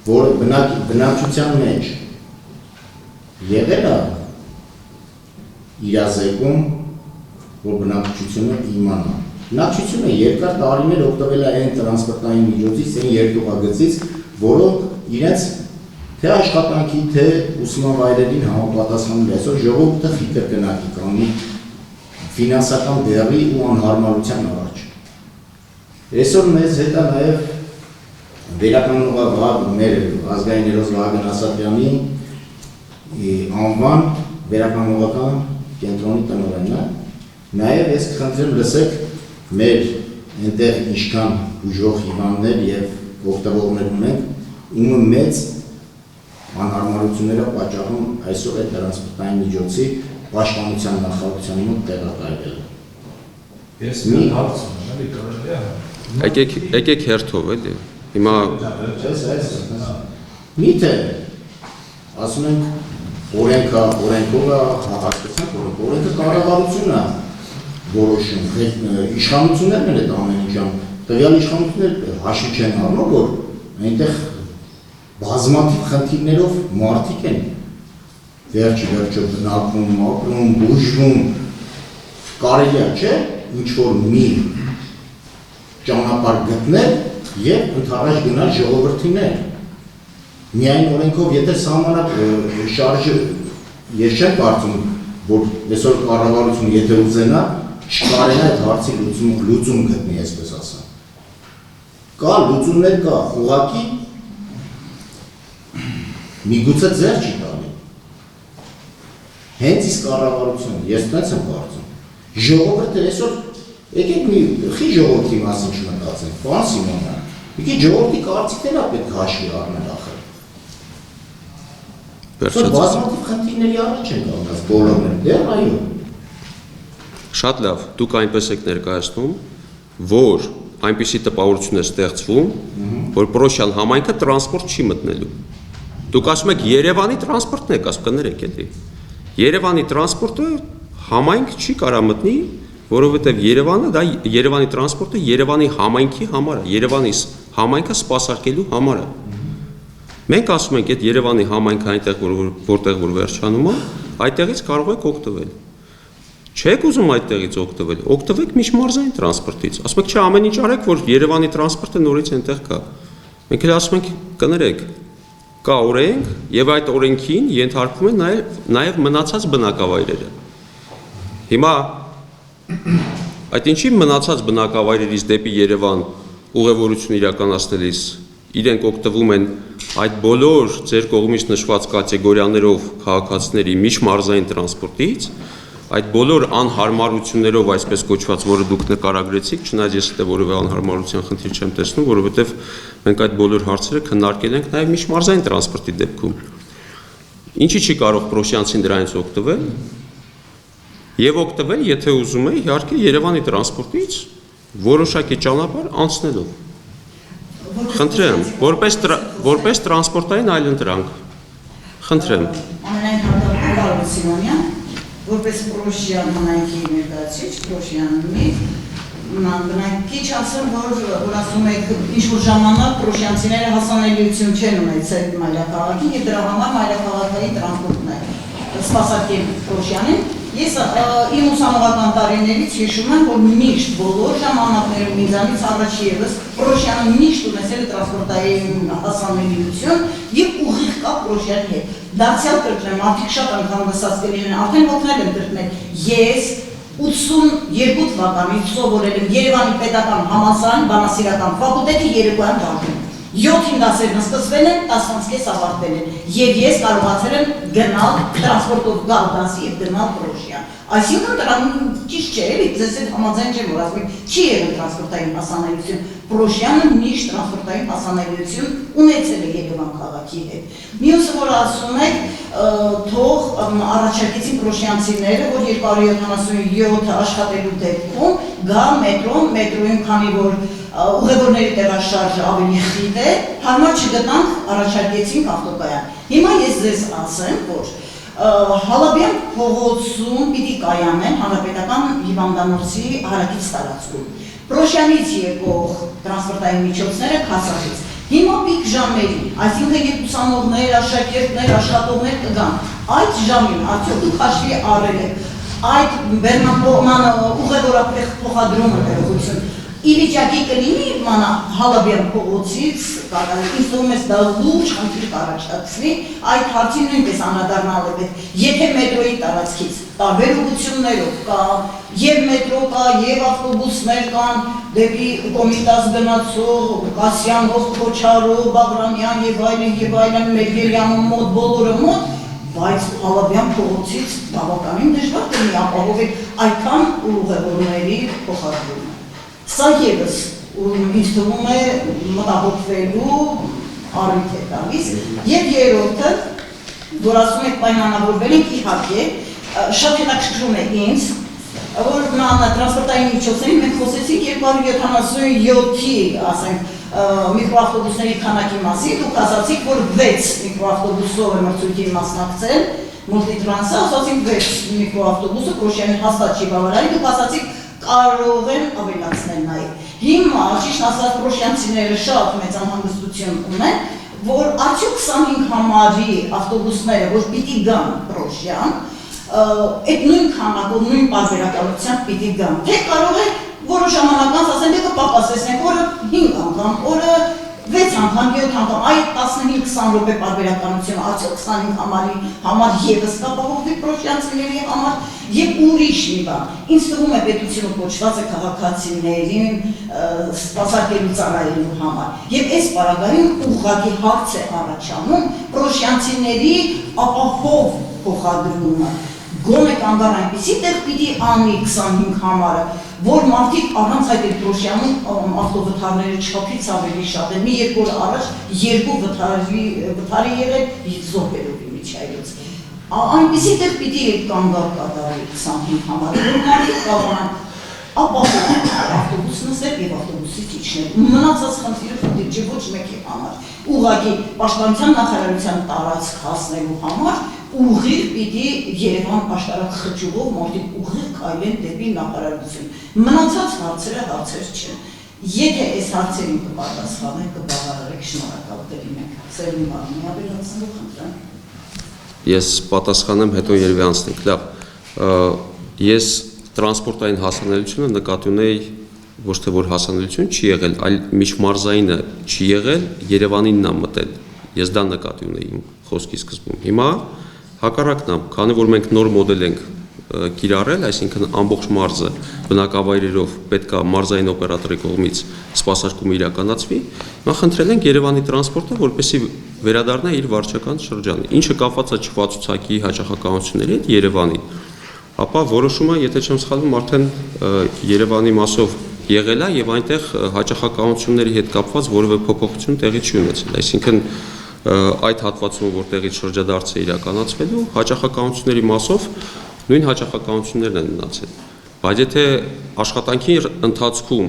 որ բնակչության մեջ եղել է իրազեկում, որ բնակչությունը իմանա։ Բնակչությունը երկար տարիներ օգտվել է այն տրանսպորտային միջոցից, այն երկուղագծից, որոնք իրենց թե աշխատանքի, թե ուսման վայրերին համապատասխանում այսօր ժողովուրդը ֆիկր կնակի կանգնի ֆինանսական դերի ու անհարմարության առաջ։ Այսօր մեզ հետ է նաև վերականգնող մեր ազգային հերոս Վահագն Ասատրյանի անվան վերականգնողական կենտրոնի տնօրենն է։ Նաև ես կխնդրեմ լսեք մեր այնտեղ ինչքան ուժող հիվանդներ եւ օգտվողներ ունենք, ումը մեծ անհարմարությունները պատճառում այսօր այդ տրանսպորտային միջոցի պաշտպանության նախարարության մոտ տեղակայվելը։ Ես մի հարց ունեմ, Եկեք հերթով էլի։ Հիմա միթե ասում ենք օրենքով հասկացանք, օրենքը կառավարությունն է որոշում, իշխանություններն են այդ ամեն ինչը, տվյալ իշխանությունները հաշվի չեն առնում, որ այնտեղ բազմաթիվ խնդիրներով մարդիկ են վերջը բնակվում, ապրում, բուժվում, կարելի է, չէ, ինչ-որ մի ճանապարհ գտնել և ընդառաջ գնալ ժողովրդիներ։ Միայն օրենքով, եթե սահմանակ շարժը, ես չեմ կարծում, որ այսօր կառավարությունը եթե ուզենա, չկարենա այդ հարցի լուծում գտնի, այսպես ասեմ։ Կա լուծումներ կա, ուղղակի միգուցե ձեր չի տալի։ Հենց իսկ կառավարությունը, ես տենց եմ կարծում։ Ժողովուրդը այսօր եկեք մի խի ժողովրդի մասին չմտածենք, բան Սիմոնյան։ Եկեք ժողովրդի կարծիքները պետք է հաշվի առնել ախր։ Բազմաթիվ խնդիրների առաջ են կանգնած բոլորն, դեռ այո։ Շատ լավ, դուք այնպես եք ներկայացնում, որ այնպիսի տպավորություն է ստեղծվում, որ Պրոշյան համայնքը տրանսպորտ չի մտնելու։ Դուք ասում եք Երևանի տրանսպորտն եք, ասում կներեք էլի։ Երևանի տրանսպորտը համայնք չի կարա մտնի, որովհետև Երևանը դա Երևանի տրանսպորտը Երևանի համայնքի համար է, Երևանի համայնքը սպասարկելու համար է։ Մենք ասում ենք այդ Երևանի համայնքը այնտեղ որտեղ որ վերջանում է, այդտեղից կարող եք օգտվել։ Չեք ուզում այդտեղից օգտվել, օգտվեք միջմարզային տրանսպորտից։ Ասում եք, չէ, ամեն ինչ արեք, որ Երևանի տրանսպորտը նորից այնտեղ կա։ Մենք էլ ասում ենք, կներեք, կա օրենք եւ այդ օրենքին ենթարկվում են նաեւ մնացած բնակավայրերը։ Հիմա այդ ինչի մնացած բնակավայրերից դեպի Երևան ուղևորություն իրականացնելիս իրենք օգտվում են այդ բոլոր ձեր կողմից նշված կատեգորիաներով քաղաքացիների միջմարզային տրանսպորտից, այդ բոլոր անհարմարություններով այսպես կոչված, որը դուք նկարագրեցիք, չնայած ես դա որևէ անհարմարության խնդիր չեմ տեսնում, որովհետև մենք այդ բոլոր հարցերը քննարկել ենք նաև միջմարզային տրանսպորտի դեպքում։ Ինչի չի կարող պրոշյանցին դրանից օգտվել եւ օգտվել, եթե ուզում է, իհարկե Երևանի տրանսպորտից որոշակի ճանապարհ անցնելով։ Խնդրեմ, որպես տրանսպորտային այլընտրանք։ Խնդրեմ։ Ամենայն հանդարտական Սիմոնյան, որպես Պրոշյան համայնքի ներկայացուցիչ, Պրոշյանի բնակիչ ասեմ, որ ասում եք ինչ-որ ժամանակ պրոշյանցիները հասանելիություն չեն ունեցել մայրաքաղաքին եւ դրա համար մայրաքաղաքային տրանսպորտն է սպասարկել Պրոշյանին։ Ես իմ ուսանողական տարիներից հիշում եմ, որ միշտ բոլոր ժամանակներում ինձանից առաջ ևս Պրոշյանը միշտ ունեցել է տրանսպորտային հասանելիություն եւ ուղիղ կապ Պրոշյանի հետ։ Դարձյալ կրկնեմ, մարդիկ շատ անգամ լսած կլինեն, արդեն օգնել եմ կրկնել։ Ես 82 թվականից սովորել եմ Երևանի պետական համալսարանի բանասիրական ֆակուլտետի երեկոյան դասում։ 7 դասերն սկսվել են, 10-ից ավարտվել են, եւ ես կարողացել եմ գնալ տրանսպորտով գալ դասի եւ գնալ Պրոշյան։ Այսինքն դրան ճիշտ չէ, էլի ձեզ հետ համաձայն չեմ, որ ասում եք, չի եղել տրանսպորտային հասանելիություն։ Պրոշյանը միշտ տրանսպորտային հասանելիություն ունեցել է Երևան քաղաքի հետ։ Մյուսը, որ ասում եք, թող առաջարկեցին պրոշյանցիները, որ 277 աշխատելու դեպքում գա մետրոյում, քանի որ ուղևորների տեղաշարժը ավելի խիտ է, հարմար չգտանք, առաջարկեցինք ավտոկայան։ Հիմա ես ձեզ ասեմ, որ Հալաբյան փողոցում պիտի կայանեն հանրապետական հիվանդանոցի հարակից տարածքում։ Պրոշյանից եկող տրանսպորտային միջոցները Քասախից։ Հիմա պիկ ժամերի, այսինքն երբ ուսանողներ, աշակերտներ, աշխատողներ կգան, այդ ժամին արդյոք դուք հաշվի առել եք այդ բեռնապողմանը ուղևորապես փոխադրումը ներողություն ի վիճակի կլինի մանա Հալաբյան փողոցից ինձ թվում է դա լուրջ խնդիր կառաջացնի այդ հարցին նույնպես անդրադառնալ է պետք եթե մետրոյի տարածքից տարբեր ուղղություններով կա եւ մետրո կա եւ ավտոբուսներ կան դեպի Կոմիտաս գնացող Կասյանով Քոչարով Բաղրամյան եւ այլն Մերգելյանում մոտ բոլորը մոտ բայց Հալաբյան փողոցից բավականին դժվար կլինի ապահովել այդքան ուղևորների փոխադրումը Սա ևս ինձ թվում է մտահոգվելու առիթ է տալիս եւ երրորդը որ ասում եք պայմանավորվել ենք իհարկե շատ հետաքրքրում է ինձ որ տրանսպորտային միջոցներին մենք խոսեցինք 277-ի ասենք միկրոավտոբուսների քանակի մասին դուք ասացիք որ 6 միկրոավտոբուսով է մրցույթի մասնակցել մուլտիտրանսը ասացիք 6 միկրոավտոբուսը Քրոշյանի հաստատ չի բավարարի դուք ասացիք կարող են ավելացնել նաև։ Հիմա ճիշտ ասած պրոշյանցիները շատ մեծ անհանգստություն ունեն, որ արդյոք 25 համարի ավտոբուսները, որ պիտի գան Պրոշյան, այդ նույն քանակով, նույն պարբերականությամբ պիտի գան, թե կարող է որոշ ժամանակ անց ասեն, դե կպապասեսնենք օրը 5 անգամ, օրը 6 անգամ, 7 անգամ, այդ 15-20 րոպե պարբերականությունը, արդյոք 25 համարի համար ևս կապահովվի պրոշյանցիների համար Եվ ուրիշ մի բան, ինձ թվում է պետությունը կոչված է քաղաքացիներին սպասարկելու ծառայելու համար Եվ այս պարագայում ուղղակի հարց է առաջանում պրոշյանցիների ապահով փոխադրումը Գոնե կանգար այնպիսի տեղ պիտի անի 25 համարը, որ մարդիկ առանց այդ Պրոշյանում ավտովթարները չափից ավելի շատ են, մի երկու օր առաջ երկու վթարի եղել զոհերով իմիջայլոց Այնպիսի տեղ պիտի կանգար կատարի 25 համարը, որ մարդիկ կարողանան ապահովել ավտոբուս նստել եւ ավտոբուսից իջնել։ Մնացած խնդիրը չէ ոչ մեկի համար։ Ուղղակի պաշտպանության նախարարության տարածք հասնելու համար ուղիղ պիտի Երևան աշտարակ խճուղով մարդիկ ուղիղ քայլեն դեպի նախարարություն։ Մնացած հարցերը հարցեր չեն։ Եթե այս հարցերին կպատասխանեք, կբավարարեք, շնորհակալ կլինենք։ Սերունի բանի ավելացնելու խնդրեմ։ Ես պատասխանեմ, հետո երևի անցնենք։ Լավ, ես տրանսպորտային հասանելիությունը նկատի ունեի ոչ թե որ հասանելիություն չի եղել, այլ միջմարզայինը չի եղել, Երևանինն է մտել։ Ես դա նկատի ունեի իմ խոսքի սկզբում։ Հիմա հակառակն է, քանի որ մենք նոր մոդել ենք կիրառել, այսինքն ամբողջ մարզը բնակավայրերով պետք է մարզային օպերատորի կողմից սպասարկումը իրականացվի, մենք խնդրել ենք Երևանի տրանսպորտը, որպեսզի վերադառնա իր վարչական շրջանը, ինչը կապված է չվացուցակի հաճախականությունների հետ Երևանին, ապա որոշումը, եթե չեմ սխալվում, արդեն Երևանի մասով եղել է եւ այնտեղ հաճախականությունների հետ կապված որևէ փոփոխություն տեղի չի ունեցել, այսինքն այդ հատվածում որտեղից շրջադարձը իրականացվելու հաճախականությունների մասով նույն հաճախականություններն են մնացել, բայց եթե աշխատանքի ընթացքում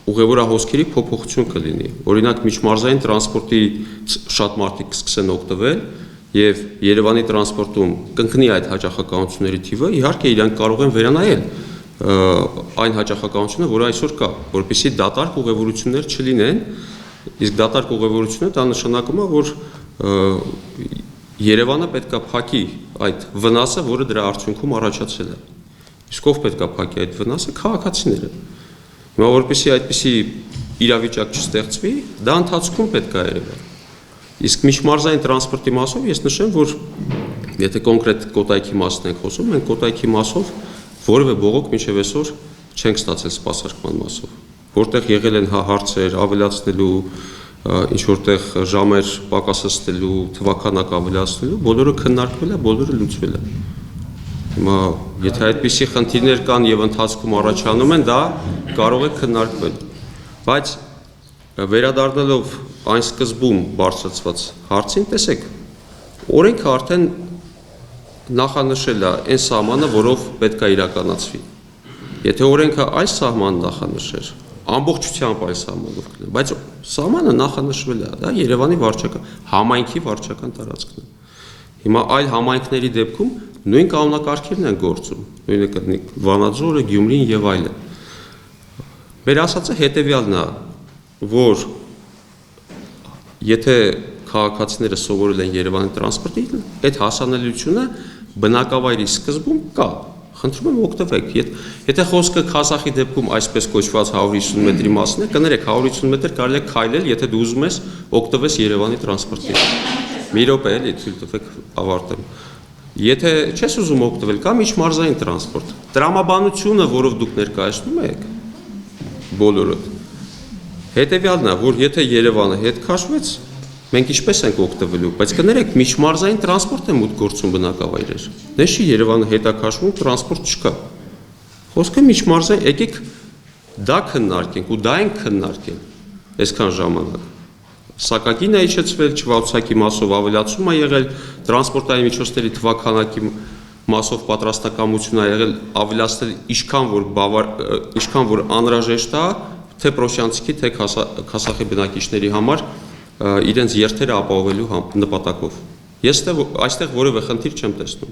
ուղևորահոսքերի փոփոխություն կլինի, օրինակ միջմարզային տրանսպորտի շատ մարդիկ կսկսեն օգտվել եւ Երևանի տրանսպորտում կընկնի այդ հաճախականությունների թիվը, իհարկե իրանք կարող են վերանայել այն հաճախականությունը, որը այսօր կա, որպեսզի դատարկ ուղևորություններ չլինեն, իսկ դատարկ ուղևորությունը դա նշանակում է, որ Երևանը պետք է փակի այդ վնասը, որը դրա արդյունքում առաջացել է։ Իսկ ով պետք է փակի այդ վնասը, քաղաքացիները։ Հիմա որպեսզի այդպիսի իրավիճակ չստեղծվի, դա ընթացքում պետք է երևա։ Իսկ միջմարզային տրանսպորտի մասով ես նշեմ, որ եթե կոնկրետ Կոտայքի մասն ենք խոսում, մենք Կոտայքի մասով որևէ բողոք մինչև այսօր չենք ստացել սպասարկման մասով, որտեղ եղել են հարցեր ավելացնելու, ինչ որտեղ ժամեր պակասեցնելու, թվականակ ավելացնելու, բոլորը քննարկվել է, բոլորը լուծվել է։ Հիմա եթե այդպիսի խնդիրներ կան եւ ընթացքում առաջանում են, դա կարող է քննարկվել։ Բայց վերադառնալով այն սկզբում բարձրացված հարցին, տեսեք, օրենքը արդեն նախանշել է այն սահմանը, որով պետք է իրականացվի։ Եթե օրենքը այս սահմանը նախանշեր, ամբողջությամբ այս սահմանով կլինի, բայց սահմանը նախանշվել է, դա Երևանի վարչական, համայնքի վարչական տարածքն է։ Հիմա այլ համայնքների դեպքում նույն կանոնակարգերն են գործում, նույնը կլինի Վանաձորը, Գյումրին եւ այլն։ Մեր ասածը հետեւյալն է, որ եթե քաղաքացիները սովորել են Երևանի տրանսպորտի, այդ հասանելիությունը բնակավայրի սկզբում կա։ Խնդրում եմ օգտվեք։ Եթե խոսքը Քազախի դեպքում այսպես կոչված 150 մետրի մասն է, կներեք 150 մետր կարելի է քայլել, եթե դու ուզում ես օգտվես Երևանի տրանսպորտից։ Մի րոպե էլի թույլ տվեք ավարտեմ։ Եթե չես ուզում օգտվել, կա միջմարզային տրանսպորտ։ Տրամաբանությունը, որով դուք ներկայացնում եք, բոլորը, հետևյալն է, որ եթե Երևանը հետ քաշվեց, մենք ինչպես ենք օգտվելու, բայց կներեք, միջմարզային տրանսպորտ է մուտք գործում բնակավայրեր։ Դե չի Երևանը հետաքաշվում, տրանսպորտ չկա։ Խոսքը միջմարզային, եկեք դա քննարկենք ու դա ենք քննարկել այսքան ժամանակ։ Սակագին է իջեցվել, չվացակի մասով ավելացում է եղել, տրանսպորտային միջոցների թվաքանակի մասով պատրաստակամություն է եղել ավելացնել ինչքան որ անհրաժեշտ է, թե պրոշյանցիքի, թե Քասախի բնակիչների համար իրենց երթերը ապահովելու նպատակով։ Ես այստեղ որևէ խնդիր չեմ տեսնում։